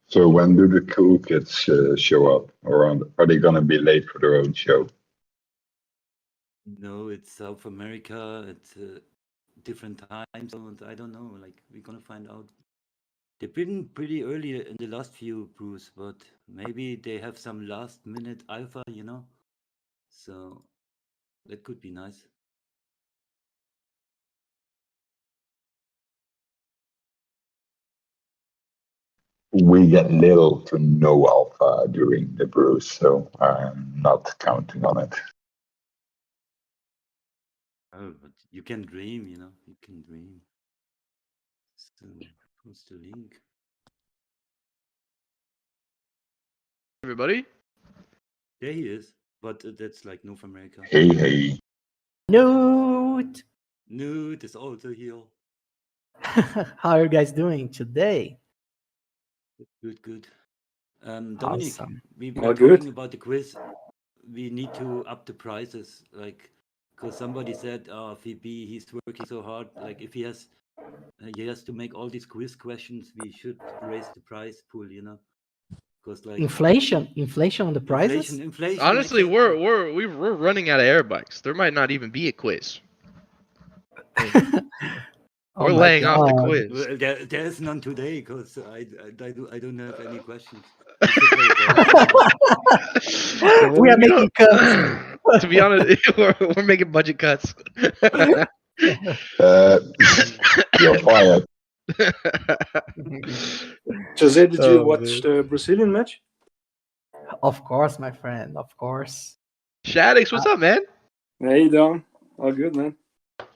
So when do the cool kids show up? Or are they gonna be late for their own show? No, it's South America. It's different time zones. I don't know. Like we're gonna find out. They've been pretty early in the last few brews, but maybe they have some last minute alpha, you know. So that could be nice. We get little to no alpha during the brews, so I'm not counting on it. Oh, but you can dream, you know. You can dream. So post the link. Everybody? There he is, but that's like North America. Hey. Nude! Nude is also here. How are you guys doing today? Good. Dominic, Awesome. we All were good. talking about the quiz. We need to up the prices, like, because somebody said, VP, he's working so hard. Like, if he has to make all these quiz questions, we should raise the price pool, you know, because like Inflation on the prices? inflation. Honestly, exactly. we're running out of air bikes. There might not even be a quiz. Oh We're my laying off the God. quiz. Well, there's none today because I don't have any questions. We should play a game. We are making cuts. To be honest, we're making budget cuts. You're fired. Jose, did you Oh, watch man. the Brazilian match? Of course, my friend. Of course. Shaddix, what's up, man? Hey, Dom. All good, man.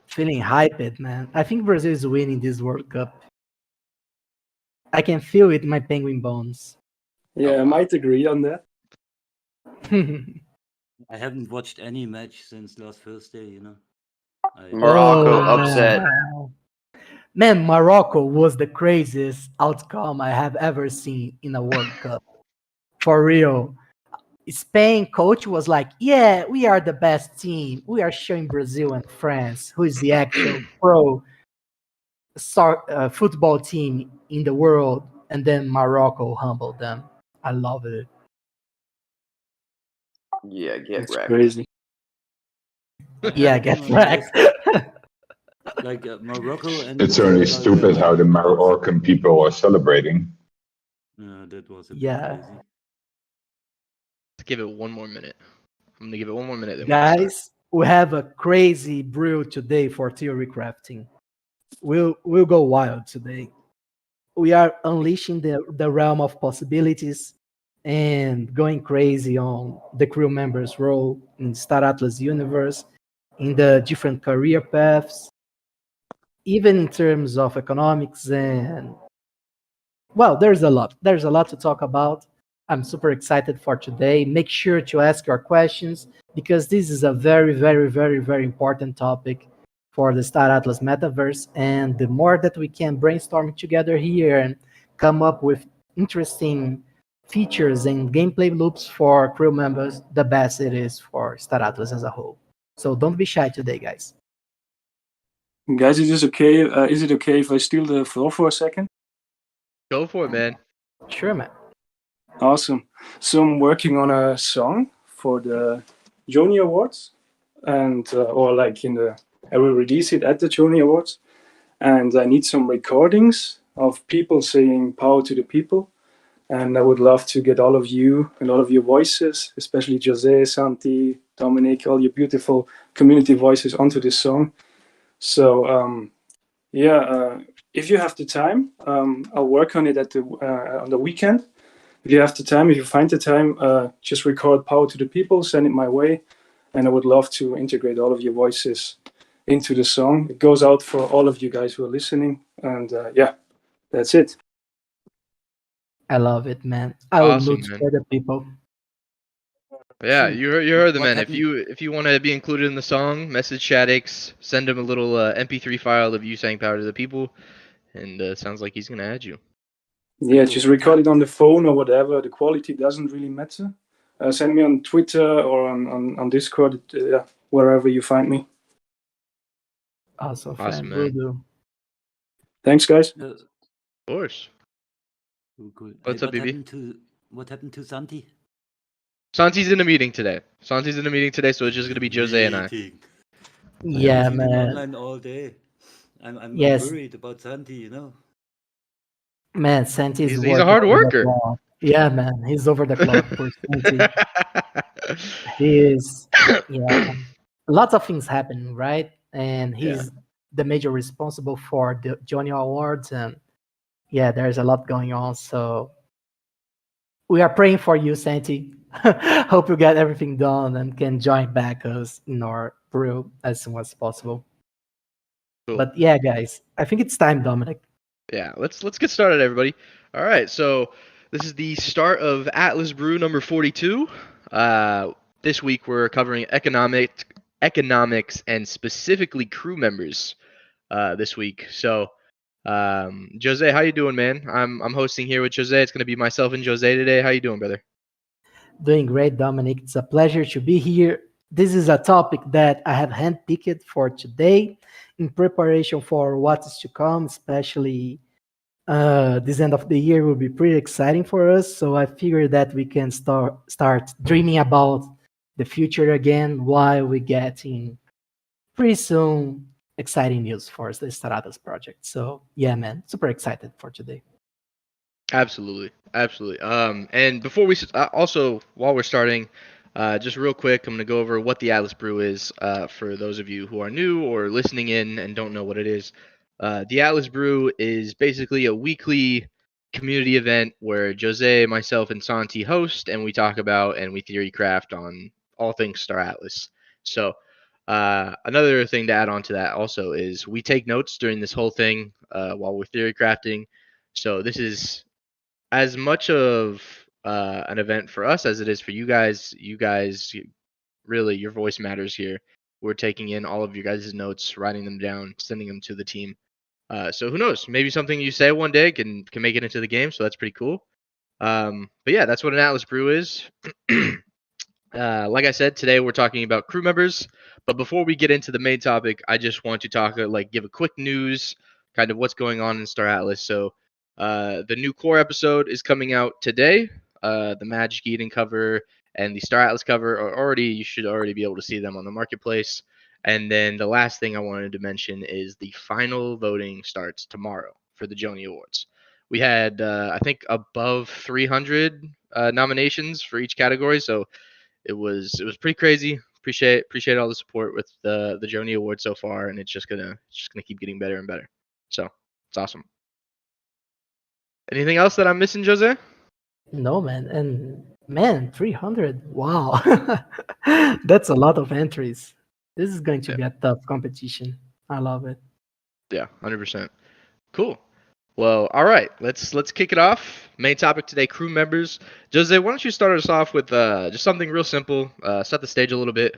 Feeling hyped, man. I think Brazil is winning this World Cup. I can feel it in my penguin bones. Yeah, I might agree on that. I haven't watched any match since last Thursday, you know. Morocco Oh, upset. Man, Morocco was the craziest outcome I have ever seen in a World Cup. For real. Spain coach was like, yeah, we are the best team. We are showing Brazil and France who is the actual pro football team in the world. And then Morocco humbled them. I love it. Yeah, get It's wrecked. crazy. Yeah, get No, wrecked. like Morocco and It's only Senegal were stupid like how the underdogs. Moroccan people are celebrating. That was a bit Yeah. crazy. Let's give it one more minute. I'm gonna give it one more minute. Then we can start. Guys, we have a crazy brew today for theory crafting. We'll go wild today. We are unleashing the realm of possibilities and going crazy on the crew members' role in Star Atlas universe, in the different career paths, even in terms of economics and well, there's a lot. There's a lot to talk about. I'm super excited for today. Make sure to ask your questions because this is a very, very, very, very important topic for the Star Atlas metaverse. And the more that we can brainstorm together here and come up with interesting features and gameplay loops for crew members, the best it is for Star Atlas as a whole. So don't be shy today, guys. Guys, is it okay if I steal the floor for a second? Go for it, man. Sure, man. Awesome. So I'm working on a song for the Joni Awards, and I will release it at the Joni Awards, and I need some recordings of people saying "Power to the People," and I would love to get all of you and all of your voices, especially Jose, Santi, Dominic, all your beautiful community voices onto this song. So if you have the time, I'll work on it on the weekend. If you have the time, if you find the time, just record "Power to the People," send it my way, and I would love to integrate all of your voices into the song. It goes out for all of you guys who are listening, and that's it. I love it, man. I will Awesome, loot man. for the people. Yeah, So, you heard the what man. happened- If you want to be included in the song, message Shaddix, send him a little MP3 file of you saying "Power to the People," and sounds like he's gonna add you. Yeah, Cool. just record it on the phone or whatever. The quality doesn't really matter. Send me on Twitter or on Discord, wherever you find me. Awesome, Awesome, friend. Will man. do. Thanks, guys. Of course. Cool. Hey, What's up, BB? what happened to Santi? Santi's in a meeting today. So it's just gonna be Jose and I. Meeting. I Yeah, haven't seen him man. online all day. I'm Yes, worried about Santi, you know. man. Santi is He's a working hard over the worker. clock. Yeah, man. He's over the clock for Santi. He is, yeah. Lots of things happen, right? And Yeah. he's the major responsible for the Junior Awards, and yeah, there's a lot going on. So we are praying for you, Santi. Hope you get everything done and can join back us in our brew as soon as possible. Cool. But yeah, guys, I think it's time, Dominic. Yeah, let's get started, everybody. All right, so this is the start of Atlas Brew number 42. This week we're covering economics and specifically crew members. This week. So, Jose, how you doing, man? I'm hosting here with Jose. It's gonna be myself and Jose today. How you doing, brother? Doing great, Dominic. It's a pleasure to be here. This is a topic that I have handpicked for today in preparation for what is to come, especially this end of the year will be pretty exciting for us. So I figured that we can start dreaming about the future again while we getting pretty soon exciting news for the Staratas project. So yeah, man, super excited for today. Absolutely, absolutely. And before we also while we're starting, just real quick, I'm gonna go over what the Atlas Brew is for those of you who are new or listening in and don't know what it is. The Atlas Brew is basically a weekly community event where Jose, myself, and Santi host, and we talk about and we theory craft on all things Star Atlas. So. Another thing to add on to that also is we take notes during this whole thing while we're theory crafting. So this is as much of an event for us as it is for you guys. You guys, really, your voice matters here. We're taking in all of your guys' notes, writing them down, sending them to the team. So who knows? Maybe something you say one day can make it into the game. So that's pretty cool. But yeah, that's what an Atlas Brew is. Like I said, today we're talking about crew members. But before we get into the main topic, I just want to talk, give a quick news, kind of what's going on in Star Atlas. So, the new core episode is coming out today. The Magic Eden cover and the Star Atlas cover are you should already be able to see them on the marketplace. And then the last thing I wanted to mention is the final voting starts tomorrow for the Joni Awards. We had, I think, above 300 nominations for each category. So, it was pretty crazy. Appreciate all the support with the Joni Award so far, and it's just gonna keep getting better and better. So it's awesome. Anything else that I'm missing, Jose? No, man, and man, 300. Wow, that's a lot of entries. This is going to Yeah, be a tough competition. I love it. yeah, 100%. Cool. Well, all right. Let's kick it off. Main topic today: crew members. Jose, why don't you start us off with just something real simple? Set the stage a little bit.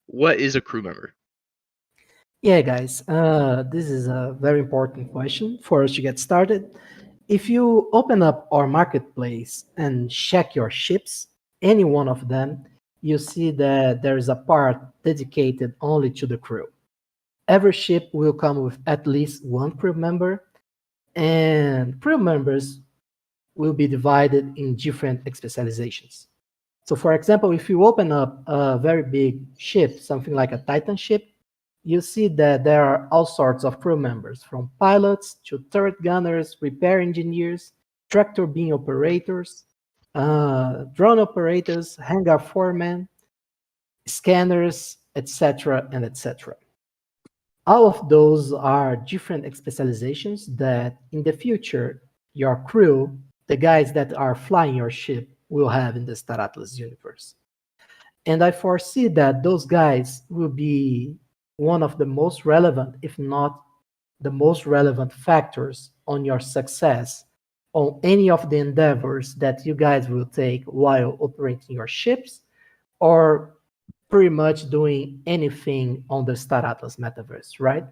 What is a crew member? Yeah, guys, this is a very important question for us to get started. If you open up our marketplace and check your ships, any one of them, you see that there is a part dedicated only to the crew. Every ship will come with at least one crew member, and crew members will be divided in different specializations. So, for example, if you open up a very big ship, something like a Titan ship, you see that there are all sorts of crew members, from pilots to turret gunners, repair engineers, tractor beam operators, drone operators, hangar foremen, scanners, etc., and etc. All of those are different specializations that in the future, your crew, the guys that are flying your ship, will have in the Star Atlas universe. And I foresee that those guys will be one of the most relevant, if not the most relevant factors on your success on any of the endeavors that you guys will take while operating your ships or pretty much doing anything on the Star Atlas metaverse, right?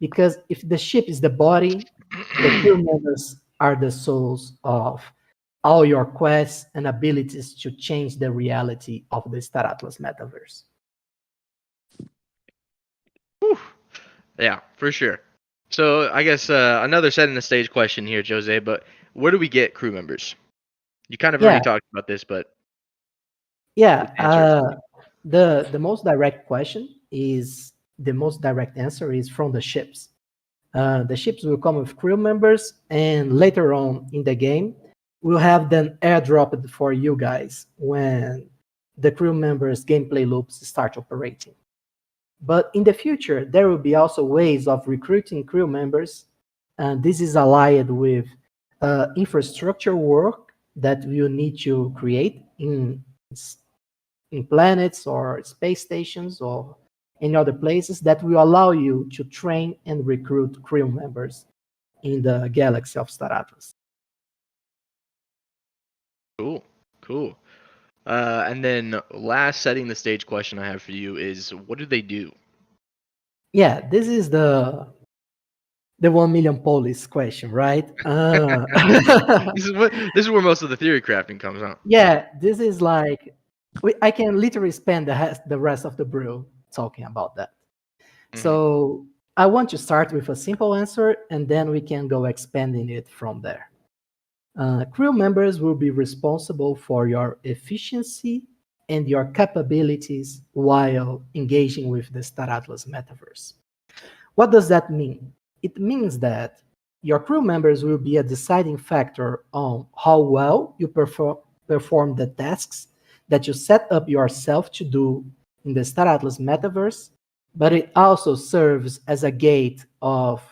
Because if the ship is the body, the crew members are the souls of all your quests and abilities to change the reality of the Star Atlas metaverse. Whew. Yeah, for sure. So I guess another setting the stage question here, Jose. But where do we get crew members? You kind of Yeah. already talked about this, but Yeah, answer. the most direct question is the most direct answer is from the ships. The ships will come with crew members, and later on in the game, we'll have them airdropped for you guys when the crew members' gameplay loops start operating. But in the future, there will be also ways of recruiting crew members, and this is allied with infrastructure work that you need to create in planets or space stations or any other places that will allow you to train and recruit crew members in the galaxy of Star Atlas. Cool, cool. And then last setting the stage question I have for you is, what do they do? Yeah, this is the 1 million police question, right? This is where most of the theory crafting comes out. Yeah, this is like I can literally spend the rest of the brew talking about that. So I want to start with a simple answer, and then we can go expanding it from there. Crew members will be responsible for your efficiency and your capabilities while engaging with the Star Atlas metaverse. What does that mean? It means that your crew members will be a deciding factor on how well you perform the tasks that you set up yourself to do in the Star Atlas metaverse, but it also serves as a gate of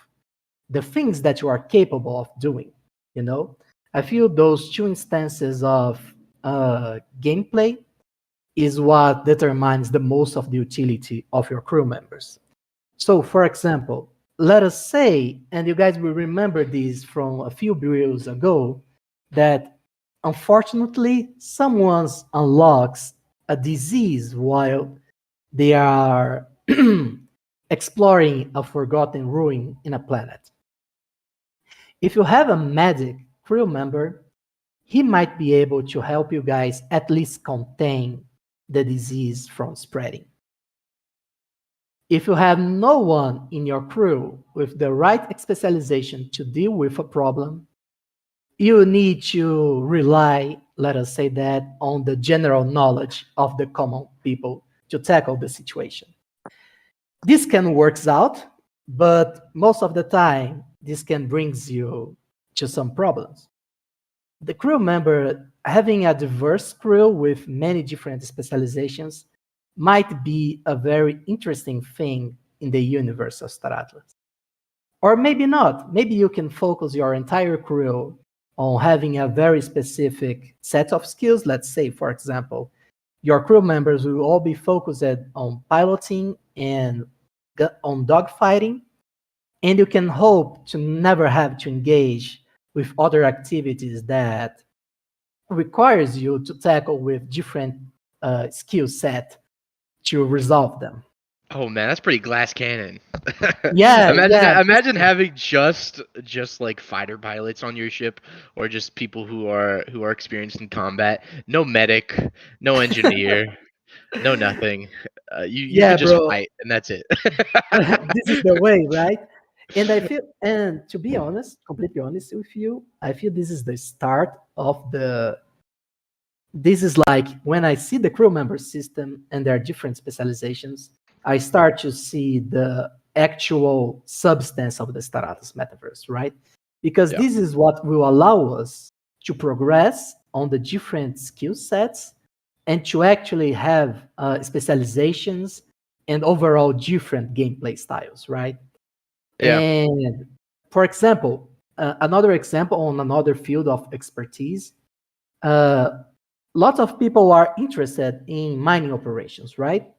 the things that you are capable of doing. You know, I feel those two instances of gameplay is what determines the most of the utility of your crew members. So, for example, let us say, and you guys will remember this from a few brews ago, that unfortunately someone unlocks a disease while they are exploring a forgotten ruin in a planet. If you have a medic crew member, he might be able to help you guys at least contain the disease from spreading. If you have no one in your crew with the right specialization to deal with a problem, you need to rely, let us say that, on the general knowledge of the common people to tackle the situation. This can work out, but most of the time, this can bring you to some problems. The crew member having a diverse crew with many different specializations might be a very interesting thing in the universe of Star Atlas. Or maybe not. Maybe you can focus your entire crew on having a very specific set of skills. Let's say, for example, your crew members will all be focused on piloting and on dogfighting, and you can hope to never have to engage with other activities that requires you to tackle with different skill set to resolve them. Oh man, that's pretty glass cannon. Yeah, yeah. Imagine having just like fighter pilots on your ship, or just people who are experienced in combat. No medic, no engineer, no nothing. You Yeah, could just bro. fight, and that's it. This is the way, right? And I feel, and to be honest, completely honest with you, I feel this is the start of the. This is like when I see the crew member system and their different specializations, I start to see the actual substance of the Star Atlas metaverse, right? Because Yeah. this is what will allow us to progress on the different skill sets and to actually have specializations and overall different gameplay styles, right? Yeah. And for example, another example on another field of expertise, lots of people are interested in mining operations, right?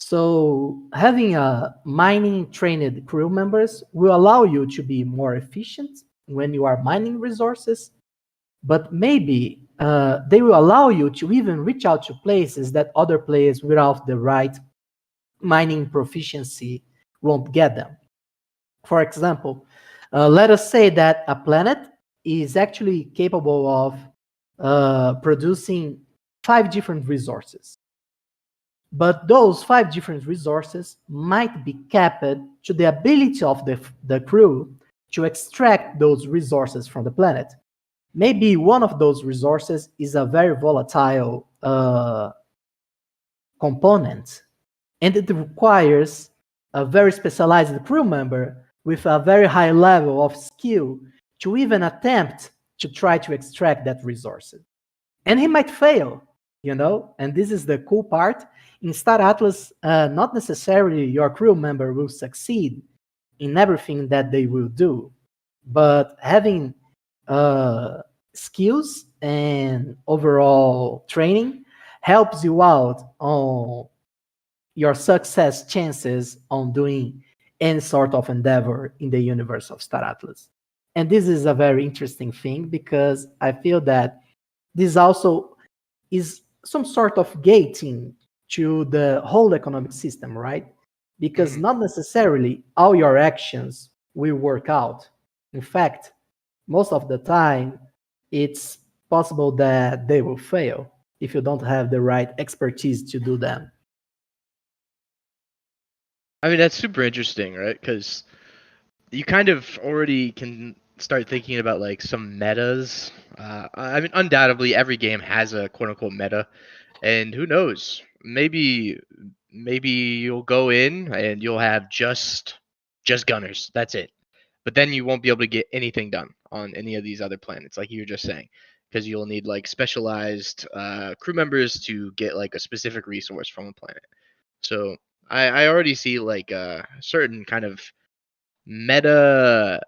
So having a mining trained crew members will allow you to be more efficient when you are mining resources, but maybe they will allow you to even reach out to places that other players without the right mining proficiency won't get them. For example, let us say that a planet is actually capable of producing 5 different resources. But those 5 different resources might be capped to the ability of the crew to extract those resources from the planet. maybe one of those resources is a very volatile component, and it requires a very specialized crew member with a very high level of skill to even attempt to try to extract that resource. And he might fail, and this is the cool part. In Star Atlas, not necessarily your crew member will succeed in everything that they will do, but having skills and overall training helps you out on your success chances on doing any sort of endeavor in the universe of Star Atlas. And this is a very interesting thing because I feel that this also is some sort of gating to the whole economic system, right? Because not necessarily all your actions will work out. In fact, most of the time, it's possible that they will fail if you don't have the right expertise to do them. I mean, that's super interesting, right? Because you kind of already can start thinking about like some metas. I mean, undoubtedly, every game has a quote unquote meta, and who knows? Maybe you'll go in and you'll have just gunners. That's it. But then you won't be able to get anything done on any of these other planets, like you were just saying, because you'll need like specialized crew members to get like a specific resource from a planet. So I already see like a certain kind of meta,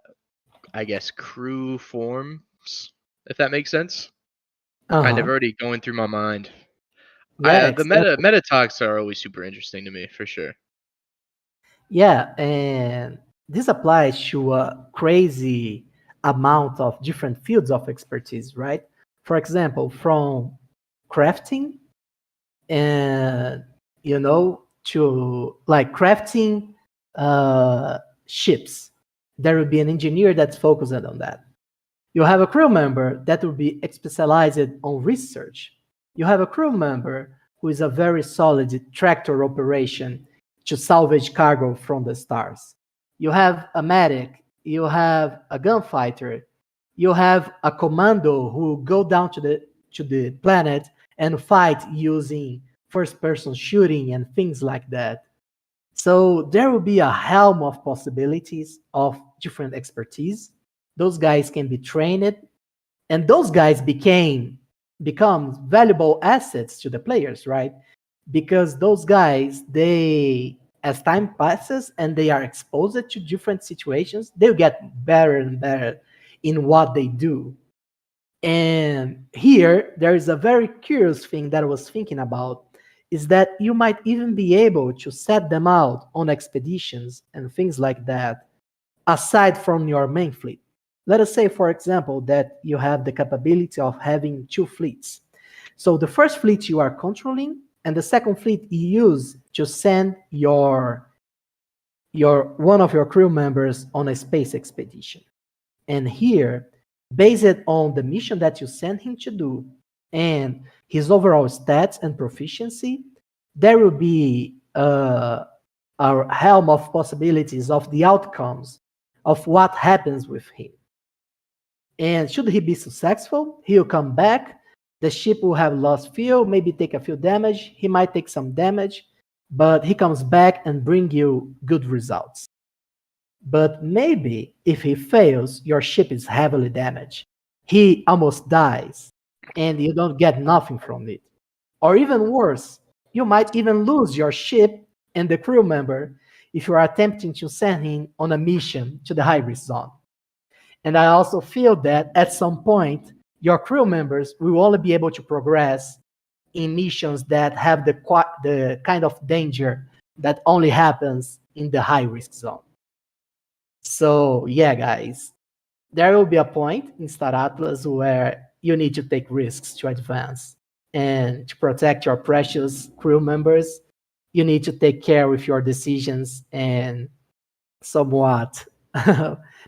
I guess, crew forms, if that makes sense. Kind of Uh-huh. already going through my mind. Yeah, The exactly. meta talks are always super interesting to me, for sure. Yeah, and this applies to a crazy amount of different fields of expertise, right? For example, from crafting and to like crafting ships, there will be an engineer that's focused on that. You have a crew member that will be specialized on research. You have a crew member who is a very solid tractor operation to salvage cargo from the stars. You have a medic, you have a gunfighter, you have a commando who go down to the planet and fight using first person shooting and things like that. So there will be a helm of possibilities of different expertise. Those guys can be trained, and those guys become valuable assets to the players, right? Because those guys, they as time passes and they are exposed to different situations, they'll get better and better in what they do. And here, there is a very curious thing that I was thinking about is that you might even be able to set them out on expeditions and things like that aside from your main fleet. Let us say, for example, that you have the capability of having two fleets. So the first fleet you are controlling, and the second fleet you use to send your one of your crew members on a space expedition. And here, based on the mission that you send him to do and his overall stats and proficiency, there will be a realm of possibilities of the outcomes of what happens with him. And should he be successful, he'll come back. The ship will have lost fuel, maybe take a few damage. He might take some damage, but he comes back and bring you good results. But maybe if he fails, your ship is heavily damaged. He almost dies, and you don't get nothing from it. Or even worse, you might even lose your ship and the crew member if you are attempting to send him on a mission to the high risk zone. And I also feel that at some point, your crew members will only be able to progress in missions that have the kind of danger that only happens in the high risk zone. So, yeah, guys, there will be a point in Star Atlas where you need to take risks to advance. And to protect your precious crew members, you need to take care with your decisions and somewhat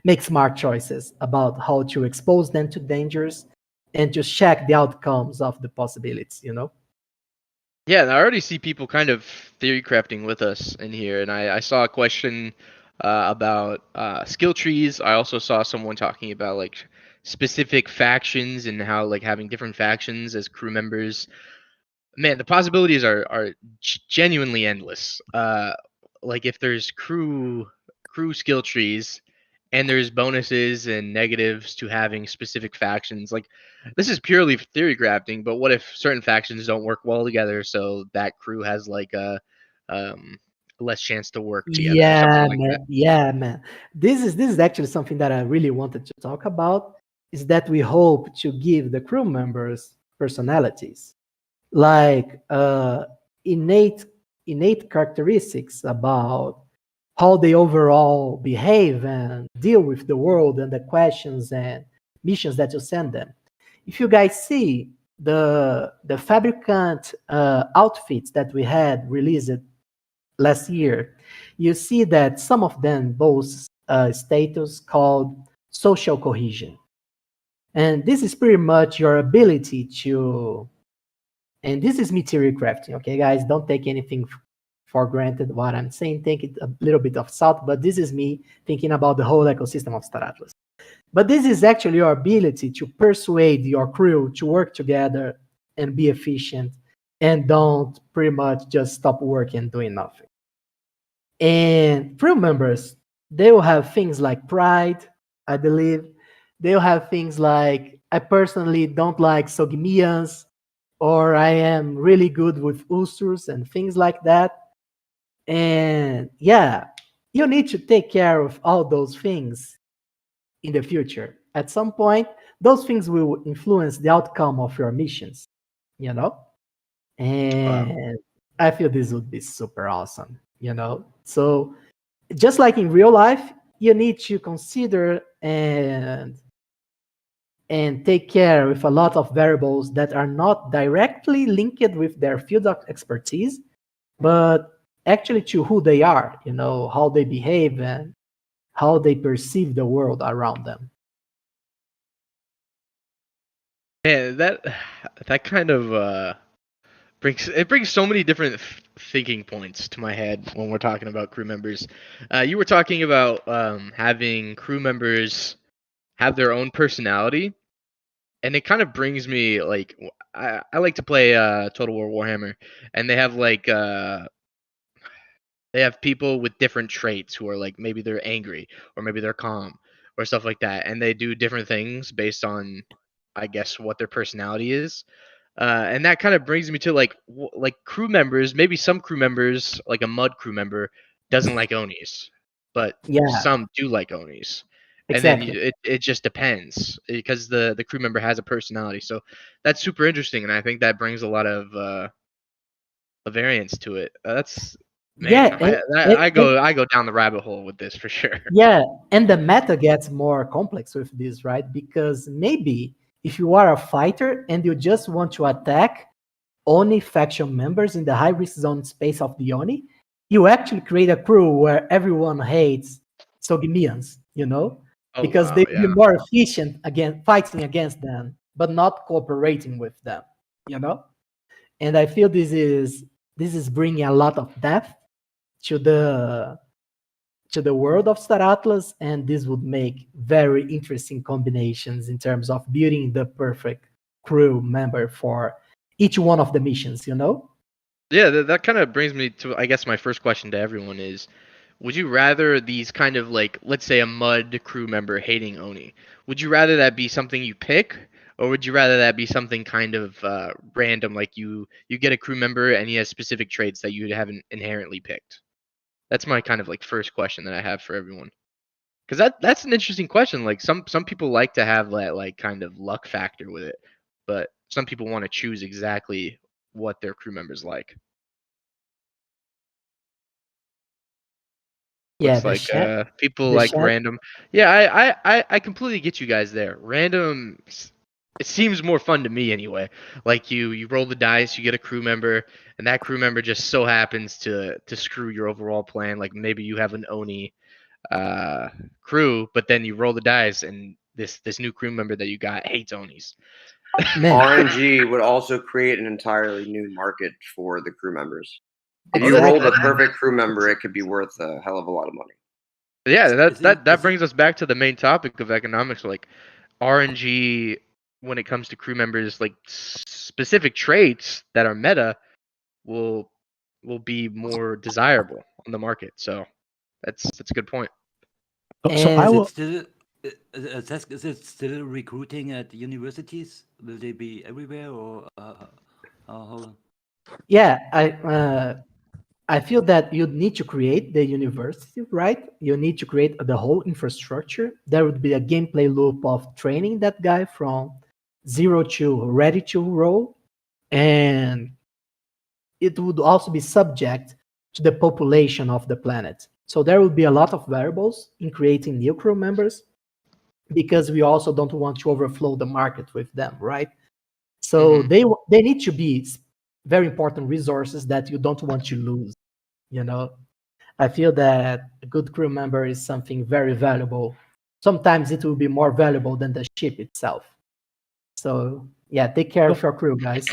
make smart choices about how to expose them to dangers and to check the outcomes of the possibilities. Yeah, and I already see people kind of theory crafting with us in here, and I saw a question about skill trees. I also saw someone talking about like specific factions and how like having different factions as crew members, man, the possibilities are genuinely endless. Like if there's crew skill trees, and there's bonuses and negatives to having specific factions. Like this is purely theory crafting, but what if certain factions don't work well together, so that crew has like a less chance to work together or something Yeah, like that? man. Yeah, man. This is actually something that I really wanted to talk about. Is that we hope to give the crew members personalities, like innate innate characteristics about how they overall behave and deal with the world and the questions and missions that you send them. If you guys see the fabricant outfits that we had released last year, you see that some of them boast a status called social cohesion. And this is pretty much your ability to, and this is material crafting, okay, guys? Don't take anything for granted what I'm saying. Take it a little bit of salt, but this is me thinking about the whole ecosystem of Star Atlas. But this is actually your ability to persuade your crew to work together and be efficient and don't pretty much just stop working and doing nothing. And crew members, they will have things like pride, I believe. They'll have things like, I personally don't like Sogmians, or I am really good with Usurs and things like that. And yeah, you need to take care of all those things in the future. At some point, those things will influence the outcome of your missions, you know? Wow. And I feel this would be super awesome, you know? So just like in real life, you need to consider and take care with a lot of variables that are not directly linked with their field of expertise, but actually to who they are, you know, how they behave and how they perceive the world around them. Man, that kind of brings so many different thinking points to my head when we're talking about crew members. You were talking about having crew members have their own personality, and it kind of brings me like I like to play Total War Warhammer, and they have people with different traits who are like maybe they're angry or maybe they're calm or stuff like that, and they do different things based on, I guess, what their personality is. And that kind of brings me to like like crew members. Maybe some crew members, like a mud crew member, doesn't like Onis, but Yeah, some do like Onis. And then exactly. it just depends because the crew member has a personality. So that's super interesting, and I think that brings a lot of a variance to it. That's man, Yeah, I go down the rabbit hole with this for sure. yeah, and the meta gets more complex with this, right? Because maybe if you are a fighter and you just want to attack Oni faction members in the high risk zone space of the Oni, you actually create a crew where everyone hates Sogmians, you know? Oh Because they wow, will be yeah. more efficient against fighting against them, but not cooperating with them, you know? And I feel this is bringing a lot of depth to the world of Star Atlas, and this would make very interesting combinations in terms of building the perfect crew member for each one of the missions, you know? Yeah, that kind of brings me to, I guess, my first question to everyone is, would you rather these kind of like, let's say a mud crew member hating Oni, would you rather that be something you pick, or would you rather that be something kind of random, like you get a crew member and he has specific traits that you haven't inherently picked? That's my kind of like first question that I have for everyone. Because that's an interesting question. Like some people like to have that like kind of luck factor with it, but some people want to choose exactly what their crew members like. Yeah, Looks like people the like chat, random. Yeah, I completely get you guys there. Random, it seems more fun to me anyway. Like you roll the dice, you get a crew member, and that crew member just so happens to screw your overall plan. Like maybe you have an Oni uh, crew, but then you roll the dice, and this new crew member that you got hates Onis. man. RNG would also create an entirely new market for the crew members. If Oh, you roll Exactly. the perfect crew member, it could be worth a hell of a lot of money. yeah, Is it that is it brings us back to the main topic of economics. Like, RNG when it comes to crew members, like specific traits that are meta, will be more desirable on the market. So that's a good point. So I And Is it will. still is it still recruiting at universities? Will they be everywhere or how? yeah, I feel that you need to create the university, right? You need to create the whole infrastructure. There would be a gameplay loop of training that guy from zero to ready to roll. And it would also be subject to the population of the planet. So there would be a lot of variables in creating new crew members because we also don't want to overflow the market with them, right? So they need to be very important resources that you don't want to lose, you know. I feel that a good crew member is something very valuable. Sometimes it will be more valuable than the ship itself. So yeah, take care of your crew, guys.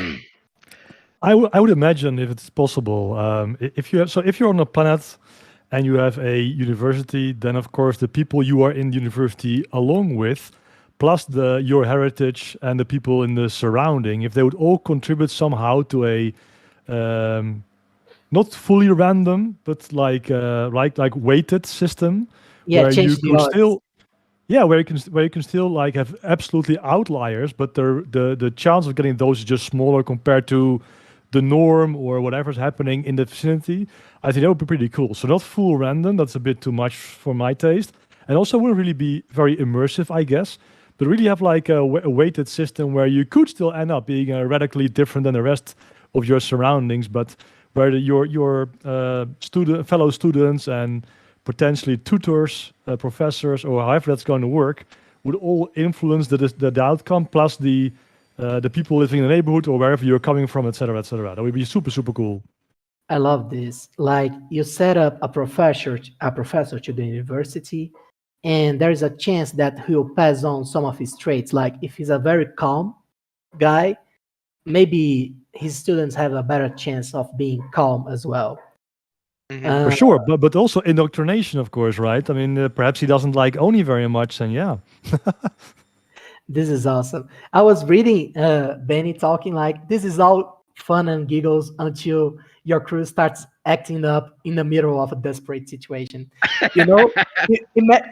I would imagine if it's possible, if you have, so if you're on a planet and you have a university, then of course the people you are in the university along with, plus your heritage and the people in the surrounding, if they would all contribute somehow to a not fully random, but like weighted system, Yeah, where change you the could odds. still, yeah, where you can still like have absolutely outliers, but the chance of getting those is just smaller compared to the norm or whatever's happening in the vicinity. I think that would be pretty cool. So not full random, that's a bit too much for my taste, and also wouldn't really be very immersive, I guess. But really have like a weighted system where you could still end up being radically different than the rest of your surroundings, but where your fellow students and potentially tutors, professors, or however that's going to work, would all influence the outcome, plus the people living in the neighborhood or wherever you're coming from, etc., etc. That would be super, super cool. I love this. Like you set up a professor to the university, and there is a chance that he'll pass on some of his traits. Like if he's a very calm guy, maybe his students have a better chance of being calm as well. For Uh, sure, but also indoctrination, of course, right? I mean, perhaps he doesn't like Oni very much, and yeah. this is awesome. I was reading Benny talking like this is all fun and giggles until your crew starts acting up in the middle of a desperate situation. You know,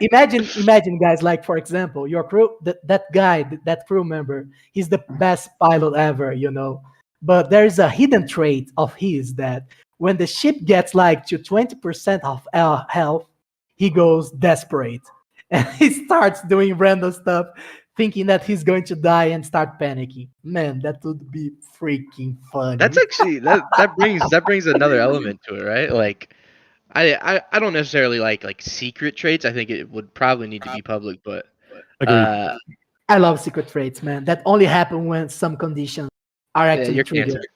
imagine guys, like for example, your crew, that guy, that crew member, he's the best pilot ever, you know. But there is a hidden trait of his that when the ship gets like to 20% of health, he goes desperate and he starts doing random stuff thinking that he's going to die and start panicking. Man, that would be freaking That's funny. actually that brings another element to it, right? Like I don't necessarily like secret traits. I think it would probably need to be public, but Agreed. uh I love secret traits, man. That only happen when some conditions are yeah, actually you're triggered. cancer.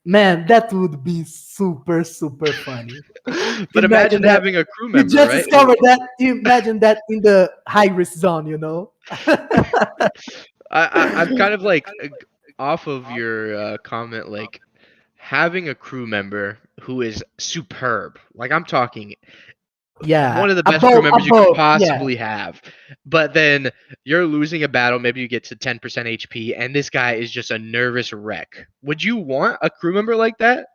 Man, that would be super, super funny. But Imagine imagine that having a crew you member, just right? discovered that. You imagine that in the high risk zone, you know? I'm kind of like off of your comment, like having a crew member who is superb. Like I'm talking Yeah, one of the best crew members you could above, yeah. possibly have. But then you're losing a battle, maybe you get to 10% HP, and this guy is just a nervous wreck. Would you want a crew member like that?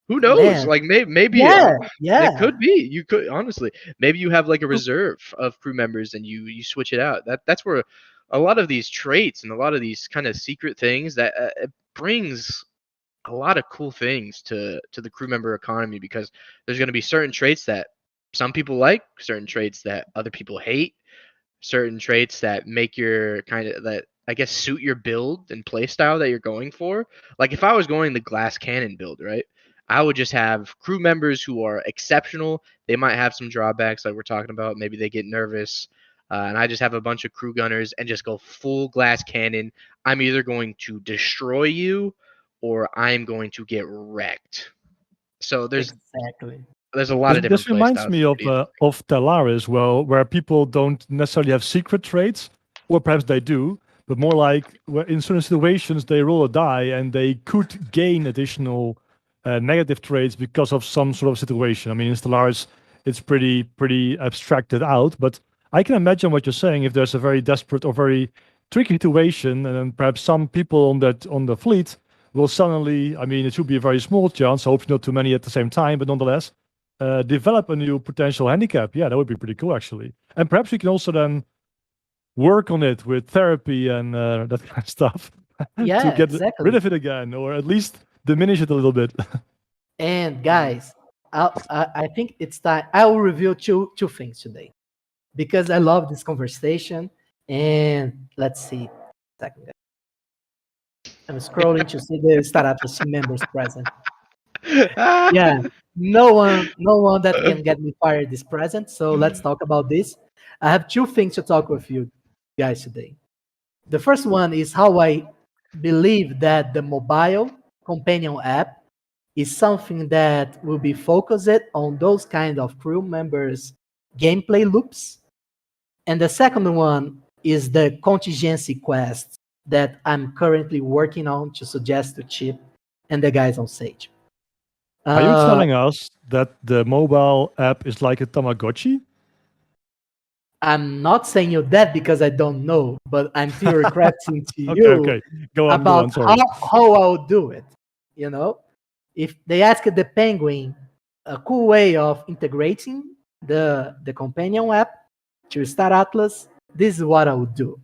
Who knows? Man, Like maybe yeah, it yeah. could be. You could honestly. Maybe you have like a reserve of crew members and you switch it out. That's where a lot of these traits and a lot of these kind of secret things that it brings a lot of cool things to the crew member economy, because there's going to be certain traits that some people like, certain traits that other people hate, certain traits that make your kind of that I guess suit your build and play style that you're going for. Like if I was going the glass cannon build, right? I would just have crew members who are exceptional. They might have some drawbacks like we're talking about. Maybe they get nervous. And I just have a bunch of crew gunners and just go full glass cannon. I'm either going to destroy you or I'm going to get wrecked. So Exactly. there's a lot This, of different this play reminds styles. me of Stellaris, well, where people don't necessarily have secret traits, or perhaps they do, but more like where in certain situations they roll a die and they could gain additional negative traits because of some sort of situation. I mean, in Stellaris, it's pretty abstracted out, but I can imagine what you're saying. If there's a very desperate or very tricky situation, and then perhaps some people on the fleet will suddenly, I mean, it should be a very small chance, hopefully not too many at the same time, but nonetheless, develop a new potential handicap. Yeah, that would be pretty cool, actually. And perhaps we can also then work on it with therapy and that kind of stuff Yeah, to get exactly. rid of it again, or at least diminish it a little bit. And guys, I think it's time. I will reveal two things today because I love this conversation. And let's see. Second, I'm scrolling to see the Startup team members present. Yeah, no one that can get me fired is present. So let's talk about this. I have two things to talk with you guys today. The first one is how I believe that the mobile companion app is something that will be focused on those kind of crew members gameplay loops. And the second one is the contingency quest that I'm currently working on to suggest to Chip and the guys on Sage. Are you telling us that the mobile app is like a Tamagotchi? I'm not saying you that because I don't know, but I'm theorizing to Okay, you okay. Go on, about sorry. how I'll do it. You know, if they ask the Penguin a cool way of integrating the companion app to start Atlas, this is what I would do.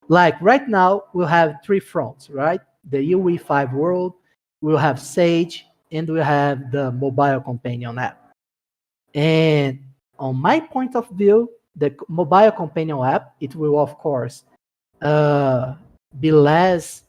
Like right now, we'll have three fronts, right? The UE5 world, we'll have Sage, and we'll have the mobile companion app. And on my point of view, the mobile companion app, it will, of course, be less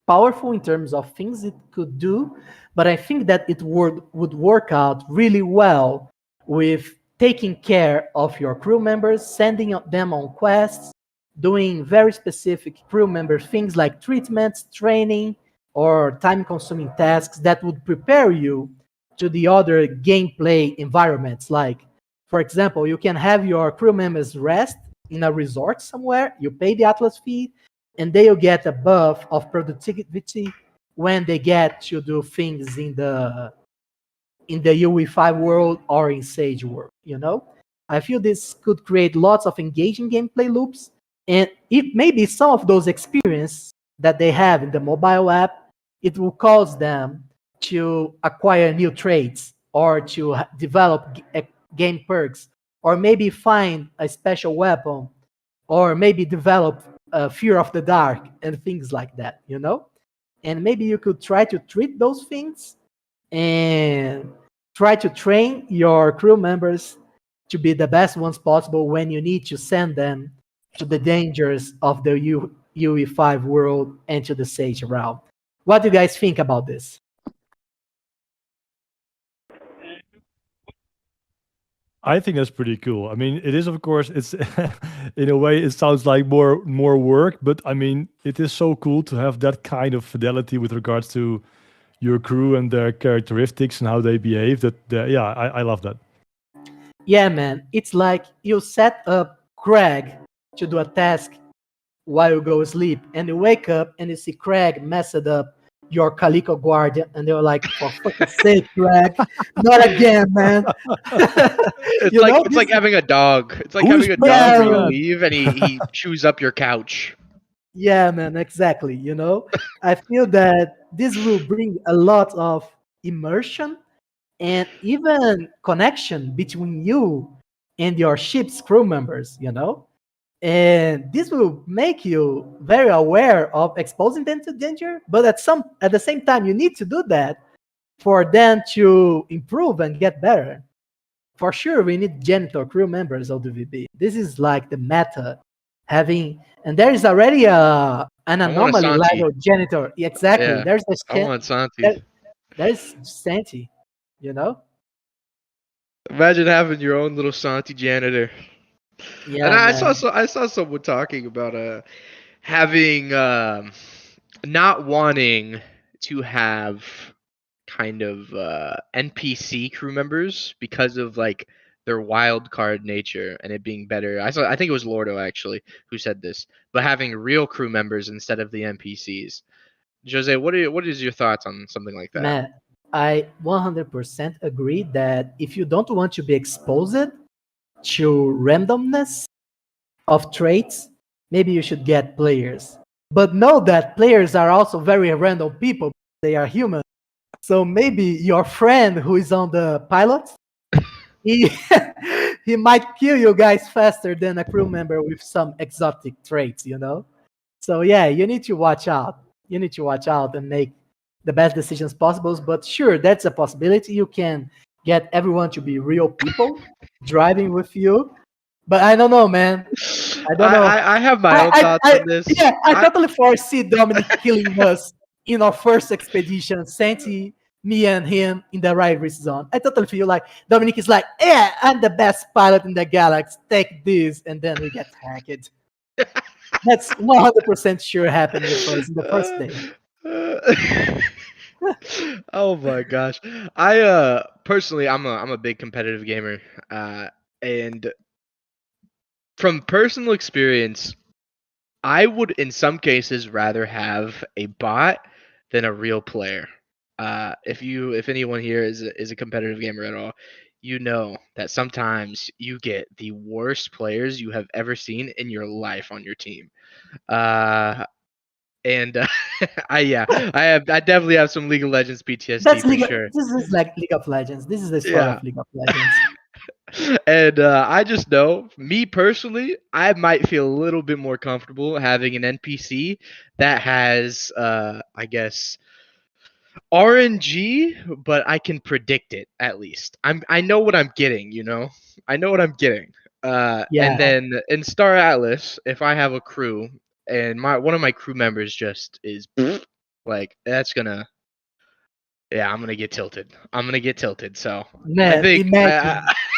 powerful in terms of things it could do, but I think that it would work out really well with taking care of your crew members, sending them on quests, doing very specific crew member things like treatments, training, or time-consuming tasks that would prepare you to the other gameplay environments. Like, for example, you can have your crew members rest in a resort somewhere, you pay the Atlas fee, and they'll get a buff of productivity when they get to do things in the UE5 world or in Sage world, you know? I feel this could create lots of engaging gameplay loops, and if maybe some of those experience that they have in the mobile app, it will cause them to acquire new traits or to develop game perks, or maybe find a special weapon, or maybe develop fear of the dark and things like that, you know? And maybe you could try to treat those things and try to train your crew members to be the best ones possible when you need to send them to the dangers of the UE5 world and to the Sage realm. What do you guys think about this? I think that's pretty cool. I mean, it is, of course, it's in a way, it sounds like more work, but I mean, it is so cool to have that kind of fidelity with regards to your crew and their characteristics and how they behave. Yeah, I love that. Yeah, man, it's like you set up Craig to do a task while you go sleep, and you wake up and you see Craig messed up your Calico Guardian, and they're like, for fuck's sake, Craig, not again, man. It's like having a dog. It's like having a dog where you leave and he chews up your couch. Yeah, man, exactly. You know, I feel that this will bring a lot of immersion and even connection between you and your ship's crew members, you know? And this will make you very aware of exposing them to danger, but at the same time, you need to do that for them to improve and get better. For sure, we need janitor crew members of the VB. This is like the meta and there is already an anomaly level janitor. Exactly. Yeah, There's a I want Santi. There's Santi, you know? Imagine having your own little Santi janitor. Yeah, And I man. saw someone talking about having not wanting to have kind of NPC crew members because of like their wild card nature and it being better. I think it was Lordo actually who said this, but having real crew members instead of the NPCs. Jose, what is your thoughts on something like that? Man, I 100% agree that if you don't want to be exposed to randomness of traits, maybe you should get players. But know that players are also very random people. They are human. So maybe your friend who is on the pilot, he he might kill you guys faster than a crew member with some exotic traits, you know? So yeah, you need to watch out. You need to watch out and make the best decisions possible. But sure, that's a possibility. You can get everyone to be real people driving with you. But I don't know, man. I don't know. I have my own thoughts on this. Yeah, I totally foresee Dominic killing us in our first expedition, Santi, me and him in the rivalry zone. I totally feel like Dominic is like, yeah, I'm the best pilot in the galaxy. Take this, and then we get hacked. That's 100% sure happening with us in the first day. Oh my gosh. I personally I'm a big competitive gamer. And from personal experience, I would in some cases rather have a bot than a real player. If anyone here is a competitive gamer at all, you know that sometimes you get the worst players you have ever seen in your life on your team. Uh, and I definitely have some League of Legends PTSD for sure. This is like League of Legends. This is the story Yeah. of League of Legends. And I just know, me personally, I might feel a little bit more comfortable having an NPC that has, I guess, RNG, but I can predict it at least. I know what I'm getting, you know. I know what I'm getting. And Yeah, then in Star Atlas, if I have a crew and one of my crew members just is like that's gonna yeah, I'm gonna get tilted. I'm gonna get tilted. So I man, think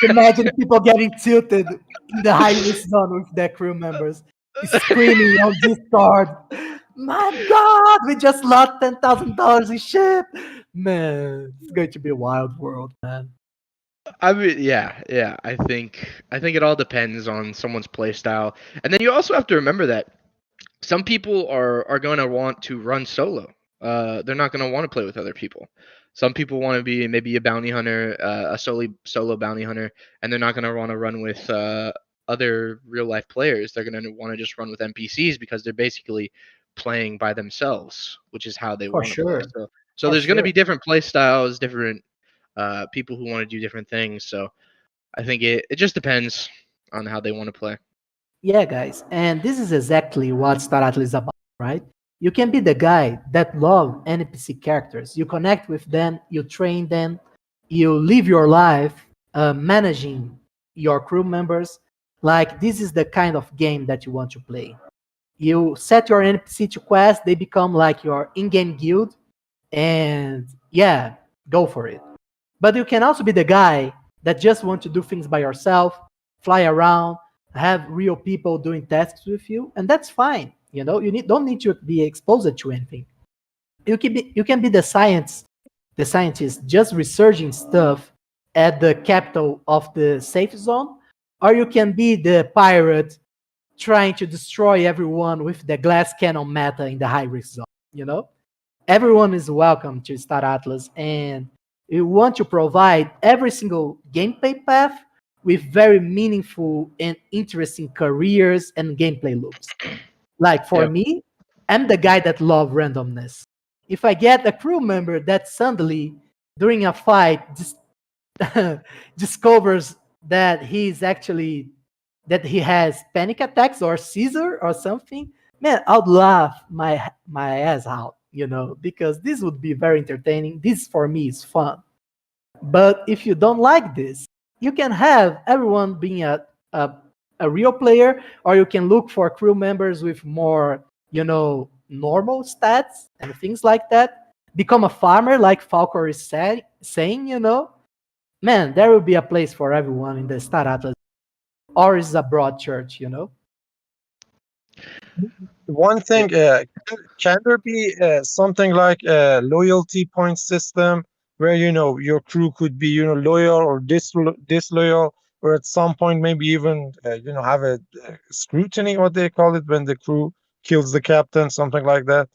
imagine people getting tilted in the high risk zone with their crew members screaming on Discord. My God, we just lost $10,000 in ship. Man, it's going to be a wild world, man. I mean, yeah. I think it all depends on someone's play style, and then you also have to remember that some people are going to want to run solo. They're not going to want to play with other people. Some people want to be maybe a bounty hunter, a solo bounty hunter, and they're not going to want to run with other real life players. They're going to want to just run with NPCs because they're basically playing by themselves, which is how they For want to play. sure. So For there's going to sure. be different play styles, different people who want to do different things. So I think it just depends on how they want to play. Yeah, guys, and this is exactly what Star Atlas is about, right? You can be the guy that love NPC characters. You connect with them, you train them, you live your life managing your crew members. Like this is the kind of game that you want to play. You set your NPC to quest, they become like your in-game guild, and yeah, go for it. But you can also be the guy that just want to do things by yourself, fly around, have real people doing tasks with you, and that's fine. You know, don't need to be exposed to anything. You can be the scientist just researching stuff at the capital of the safe zone, or you can be the pirate trying to destroy everyone with the glass cannon meta in the high risk zone. You know, everyone is welcome to Star Atlas, and we want to provide every single gameplay path with very meaningful and interesting careers and gameplay loops. Like for Yep. me, I'm the guy that love randomness. If I get a crew member that suddenly during a fight discovers that he has panic attacks or seizure or something, man, I'd laugh my ass out, you know, because this would be very entertaining. This for me is fun. But if you don't like this, you can have everyone being a real player, or you can look for crew members with more, you know, normal stats and things like that. Become a farmer, like Falcor is saying, you know. Man, there will be a place for everyone in the Star Atlas, or is a broad church, you know. One thing, can there be something like a loyalty point system where your crew could be loyal or disloyal, or at some point maybe even have a scrutiny, what they call it, when the crew kills the captain, something like that.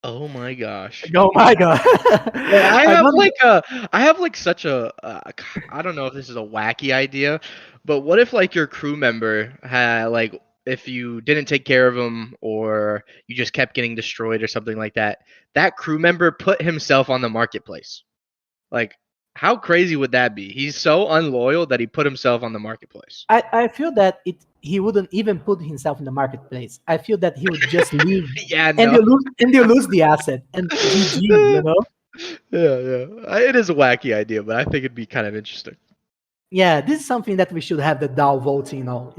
Oh my gosh. Oh my god! Yeah, I I have don't. like such a I don't know if this is a wacky idea, but what if like your crew member had like if you didn't take care of him or you just kept getting destroyed or something like that, that crew member put himself on the marketplace. Like, how crazy would that be? He's so unloyal that he put himself on the marketplace. I feel that he wouldn't even put himself in the marketplace. I feel that he would just leave, Yeah, and no. you lose the asset and GG. Yeah. It is a wacky idea, but I think it'd be kind of interesting. Yeah, this is something that we should have the DAO voting on.